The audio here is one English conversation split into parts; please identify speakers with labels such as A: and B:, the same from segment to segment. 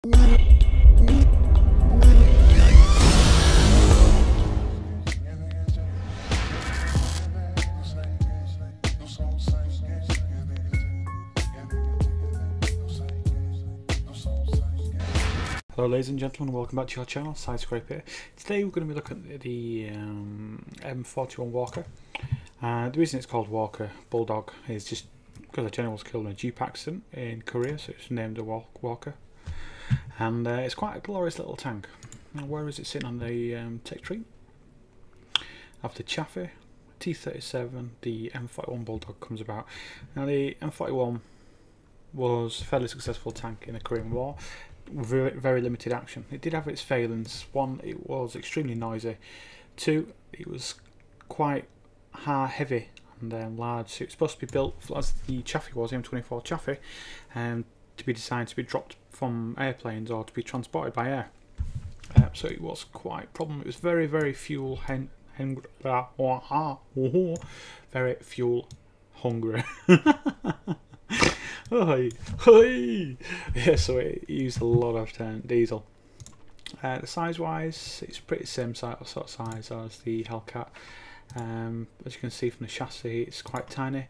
A: Hello ladies and gentlemen, welcome back to your channel, SideScrape here. Today we're going to be looking at the M41 Walker. The reason it's called Walker Bulldog is just because a general was killed in a Jeep accident in Korea, so it's named a Walker. And it's quite a glorious little tank. Now, where is it sitting on the tech tree? After Chaffee, T37, the M41 Bulldog comes about. Now the M41 was a fairly successful tank in the Korean War. Very limited action. It did have its failings. One, it was extremely noisy. Two, it was quite heavy and large. So it was supposed to be built as the Chaffee was, the M24 Chaffee, to be designed to be dropped from airplanes or to be transported by air. So it was quite a problem. It was very fuel very fuel hungry. Yeah, so it used a lot of diesel. The size wise, it's pretty same sort of size as the Hellcat. As you can see from the chassis, it's quite tiny.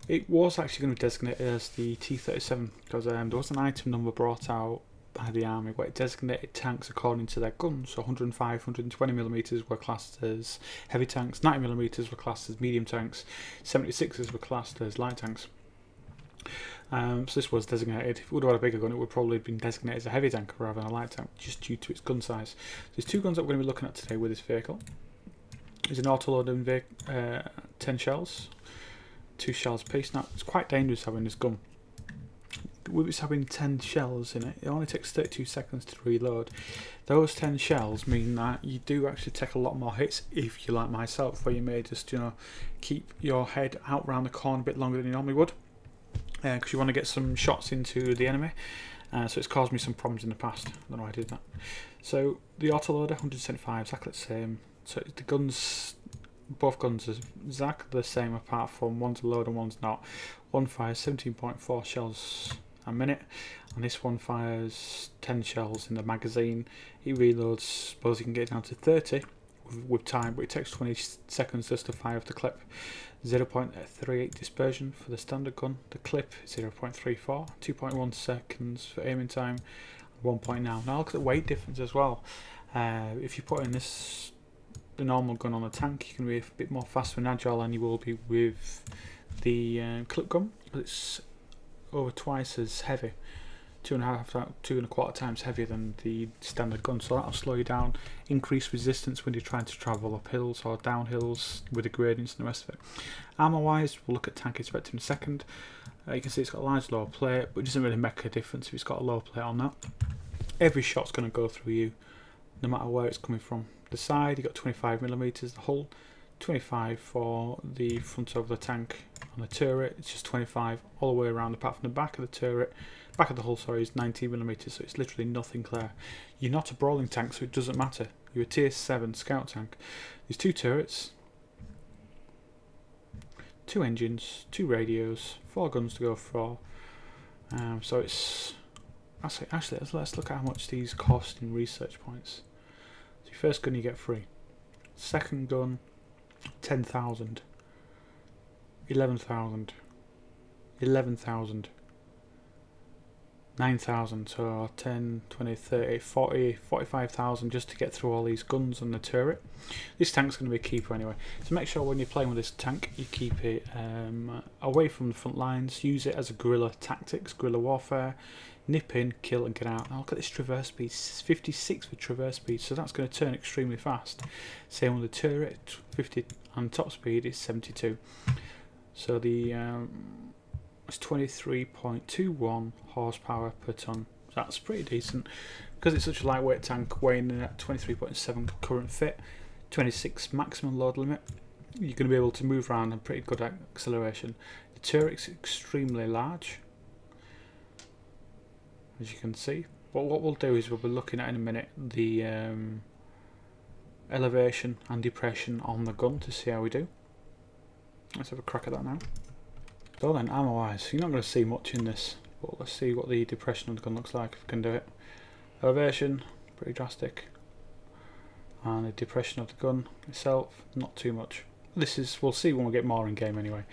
A: It was actually going to be designated as the T37 because there was an item number brought out by the army where it designated tanks according to their guns. So 105, 120mm were classed as heavy tanks, 90mm were classed as medium tanks, 76s were classed as light tanks. So this was designated. If it would have had a bigger gun, it would probably have been designated as a heavy tank rather than a light tank, just due to its gun size. There's two guns that we're going to be looking at today with this vehicle. There's an auto-loading 10 shells, 2 shells apiece. Now it's quite dangerous having this gun. With it having 10 shells in it, it only takes 32 seconds to reload. Those 10 shells mean that you do actually take a lot more hits if you're like myself, where you may just keep your head out round the corner a bit longer than you normally would. Because you want to get some shots into the enemy, so it's caused me some problems in the past. I don't know why I did that. So the autoloader 175, exactly the same. So the guns, both guns are exactly the same apart from one's a load and one's not. One fires 17.4 shells a minute, and this one fires 10 shells in the magazine. It reloads, suppose you can get down to 30 with time, but it takes 20 seconds just to fire off the clip. 0.38 dispersion for the standard gun. The clip 0.34, 2.1 seconds for aiming time, 1.9. Now look at the weight difference as well. If you put in the normal gun on a tank, you can be a bit more fast and agile than you will be with the clip gun. It's over twice as heavy, 2.25 times heavier than the standard gun, so that'll slow you down, increase resistance when you're trying to travel up hills or down hills with the gradients and the rest of it. Armour wise, we'll look at tank inspector in a second. You can see it's got a large lower plate, but it doesn't really make a difference if it's got a lower plate on that. Every shot's going to go through you, no matter where it's coming from. The side, you've got 25mm, the hull 25 for the front of the tank. On the turret, it's just 25 all the way around, apart from the back of the turret. Back of the hull, sorry, is 19mm, so it's literally nothing clear. You're not a brawling tank, so it doesn't matter. You're a tier 7 scout tank. There's 2 turrets, 2 engines, 2 radios, 4 guns to go for. So it's actually let's look at how much these cost in research points. So your first gun you get free. Second gun, 10,000. 11,000. 11,000. 9,000, so 10, 20, 30, 40, 45,000 just to get through all these guns and the turret. This tank's going to be a keeper anyway, so make sure when you're playing with this tank you keep it away from the front lines. Use it as a guerrilla tactics, guerrilla warfare. Nip in, kill and get out. Now look at this traverse speed, 56 for traverse speed, so that's going to turn extremely fast. Same with the turret, 50, and top speed is 72. So the it's 23.21 horsepower per ton. So that's pretty decent because it's such a lightweight tank, weighing in at 23.7 current fit, 26 maximum load limit. You're going to be able to move around and pretty good acceleration. The turret's extremely large, as you can see. But what we'll do is we'll be looking at in a minute the elevation and depression on the gun to see how we do. Let's have a crack at that now. So then, ammo wise, you're not going to see much in this, but let's see what the depression on the gun looks like if we can do it. Elevation, pretty drastic. And the depression of the gun itself, not too much. This is, we'll see when we get more in game anyway.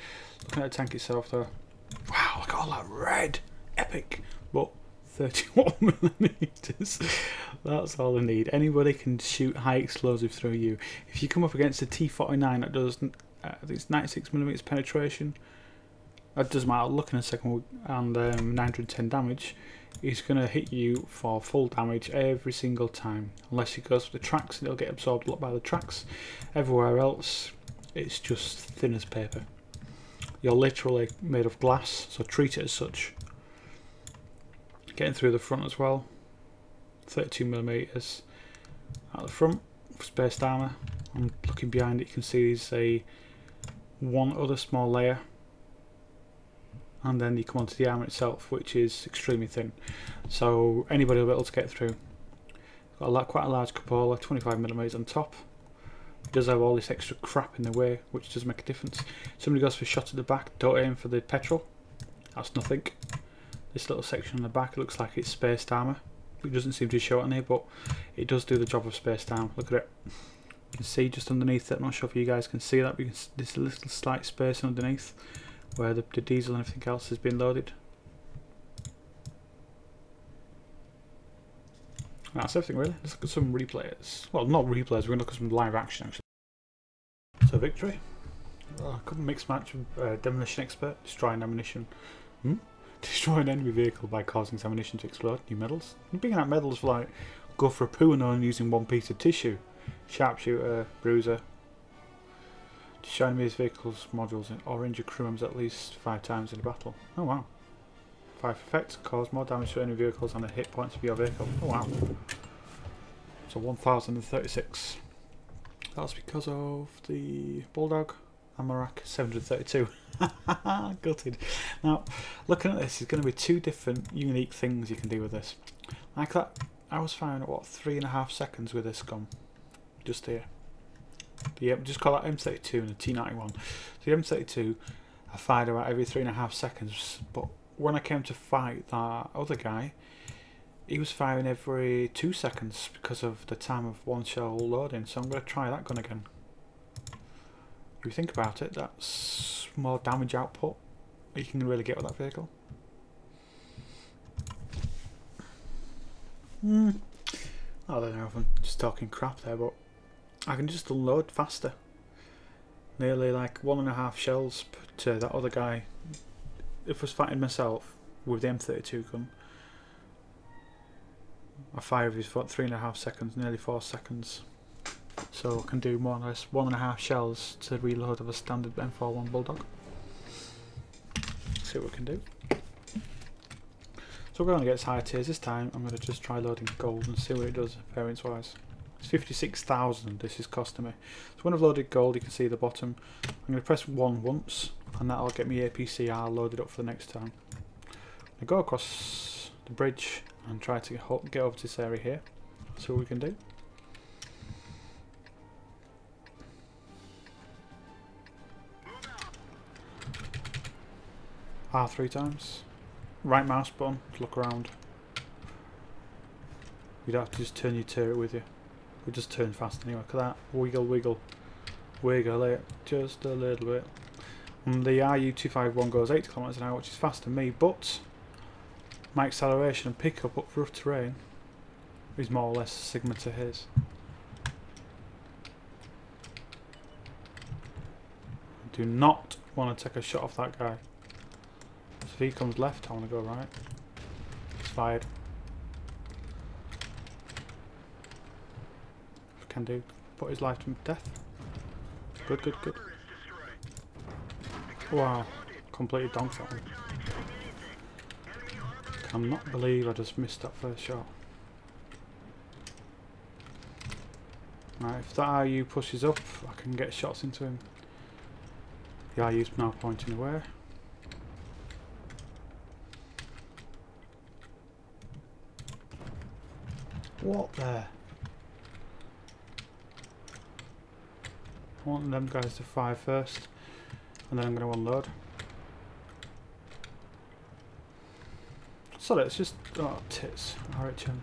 A: Looking at the tank itself though, wow, look at all that red, epic, but 31mm, that's all I need. Anybody can shoot high explosive through you. If you come up against a T41 that does, I think it's 96mm penetration, that doesn't matter, look in a second, and 910 damage, he's going to hit you for full damage every single time, unless he goes for the tracks and it'll get absorbed a lot by the tracks. Everywhere else, it's just thin as paper. You're literally made of glass, so treat it as such. Getting through the front as well, 32mm at the front, spaced armour. I'm looking behind it, you can see there's one other small layer, and then you come onto the armour itself, which is extremely thin, so anybody will be able to get through. Got quite a large cupola, 25mm on top. It does have all this extra crap in the way, which does make a difference. Somebody goes for a shot at the back, don't aim for the petrol, that's nothing. This little section on the back, it looks like it's spaced armour. It doesn't seem to show it on here, but it does do the job of spaced armour. Look at it. You can see just underneath it, I'm not sure if you guys can see that, but there's a little slight space underneath where the diesel and everything else has been loaded. That's everything really. Let's look at some replays. Well, not replays, we're going to look at some live action actually. So victory. A couple mixed match with Demolition Expert, destroying ammunition. Destroy an enemy vehicle by causing its ammunition to explode. New medals. I'm picking out medals for like go for a poo and only using one piece of tissue. Sharpshooter, bruiser. Destroy enemy's vehicles, modules, or injure crew members at least 5 times in a battle. Oh wow. 5 effects cause more damage to enemy vehicles and the hit points of your vehicle. Oh wow. So 1036. That's because of the Bulldog. Amarak 732. Gutted. Now, looking at this, there's going to be 2 different unique things you can do with this. Like that, I was firing at what, 3.5 seconds with this gun. Just here. Just call that M32 and the T91. The M32, I fired about every 3.5 seconds, but when I came to fight that other guy, he was firing every 2 seconds because of the time of one shell loading, so I'm going to try that gun again. If you think about it, that's more damage output you can really get with that vehicle. I don't know if I'm just talking crap there, but I can just unload faster. Nearly like 1.5 shells to that other guy. If I was fighting myself with the M32 gun, I fire with 3.5 seconds, nearly 4 seconds. So I can do more or less 1.5 shells to reload of a standard M41 Bulldog. See what we can do. So we're going to get higher tiers this time. I'm going to just try loading gold and see what it does variance wise. It's 56,000 this is costing me. So when I've loaded gold, you can see the bottom. I'm going to press 1 once and that'll get me APCR loaded up for the next time. I go across the bridge and try to get over to this area here. See what we can do. R 3 times. Right mouse button to look around. You'd have to just turn your turret with you. We just turn fast anyway. Look at that. Wiggle, wiggle. Wiggle it just a little bit. And the RU251 goes 80 km an hour, which is faster than me, but my acceleration and pickup up rough terrain is more or less a sigma to his. I do not want to take a shot off that guy. So if he comes left, I want to go right. He's fired. If I can do, put his life to death. Good, good, good. Wow, completely donked that one. Cannot believe I just missed that first shot. Right, if that RU pushes up, I can get shots into him. The RU's now pointing away. What there? I want them guys to fire first, and then I'm going to unload. So let's just, oh tits, RHM.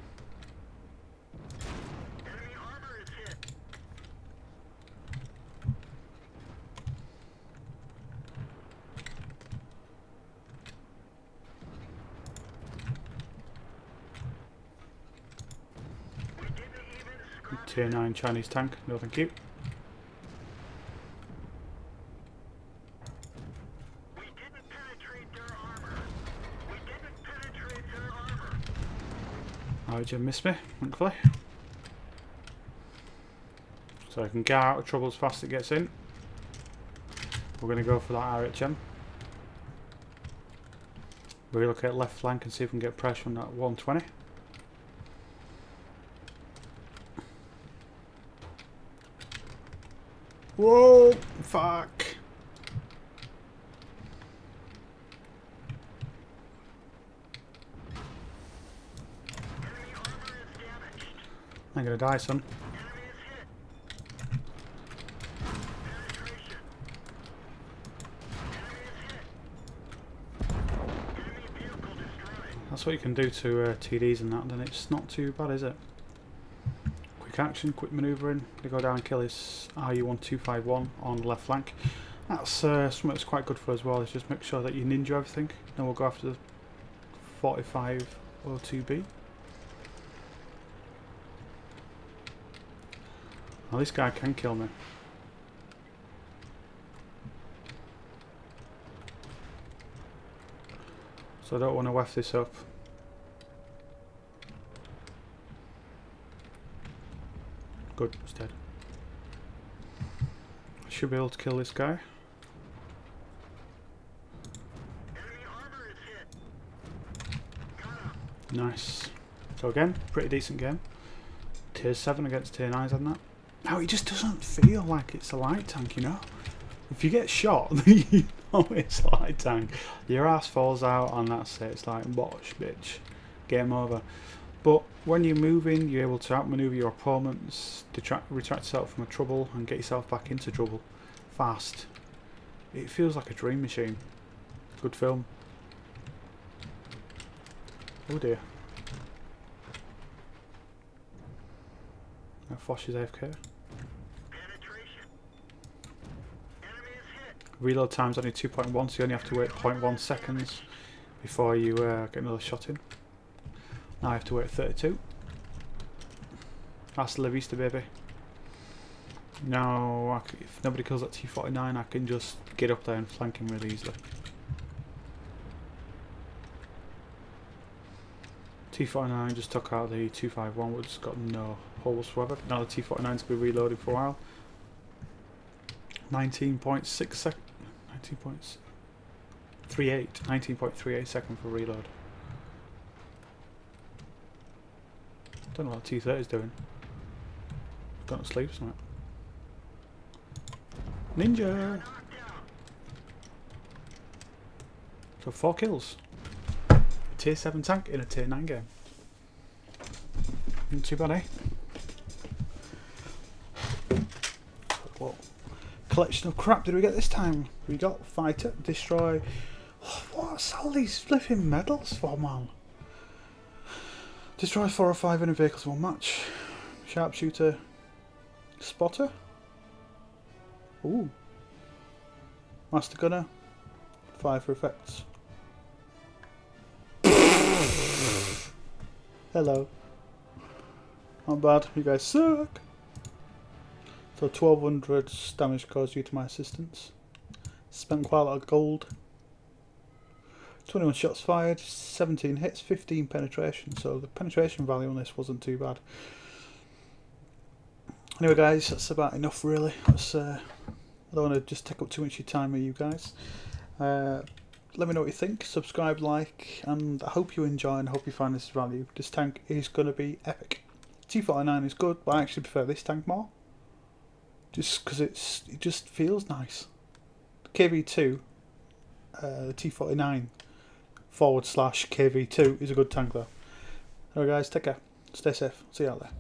A: Tier 9 Chinese tank. No thank you. Oh, did you miss me, thankfully. So I can get out of trouble as fast as it gets in. We're going to go for that RHM. Relocate left flank and see if we can get pressure on that 120. Whoa! Fuck! I'm gonna die, son. That's what you can do to TDs and that, then it's not too bad, is it? Quick action, quick manoeuvring. They go down and kill his RU-1251 on the left flank. That's something that's quite good for as well, is just make sure that you ninja everything. Then we'll go after the 4502B. Well, this guy can kill me. So I don't want to weft this up. Good, it's dead. I should be able to kill this guy. Nice. So again, pretty decent game. Tier 7 against Tier 9s on that. Now it just doesn't feel like it's a light tank, you know? If you get shot, you know it's a light tank. Your ass falls out and that's it. It's like, bosh, bitch. Game over. But when you're moving, you're able to outmaneuver your opponents, retract yourself from a trouble and get yourself back into trouble fast. It feels like a dream machine. Good film. Oh dear. Now Fosh is AFK. Reload time's only 2.1, so you only have to wait 0.1 seconds before you get another shot in. Now I have to wait 32. That's La Vista, baby. Now, if nobody kills that T41, I can just get up there and flank him really easily. T41 just took out the 251, which has got no hole whatsoever. Now the T49's going to be reloaded for a while. 19.6 seconds. 19.38 second for reload. Don't know what the T30 is doing. Gone to sleep, isn't it? Ninja! So 4 kills. A tier 7 tank in a tier 9 game. Not too bad, eh? What collection of crap did we get this time? We got fighter, destroy. What's all these flipping medals for, man? Destroy 4 or 5 enemy vehicles in one match. Sharpshooter. Spotter. Ooh. Master Gunner. 5 for effects. Hello. Not bad, you guys suck. So 1200 damage caused due to my assistance. Spent quite a lot of gold. 21 shots fired, 17 hits, 15 penetration. So the penetration value on this wasn't too bad. Anyway guys, that's about enough really. Let's, I don't want to just take up too much of your time with you guys. Let me know what you think, subscribe, like, and I hope you enjoy and I hope you find this value. This tank is going to be epic. T41 is good, but I actually prefer this tank more. Just because it just feels nice. KV2, the T49 / KV2 is a good tank though. Alright guys, take care, stay safe, see you out there.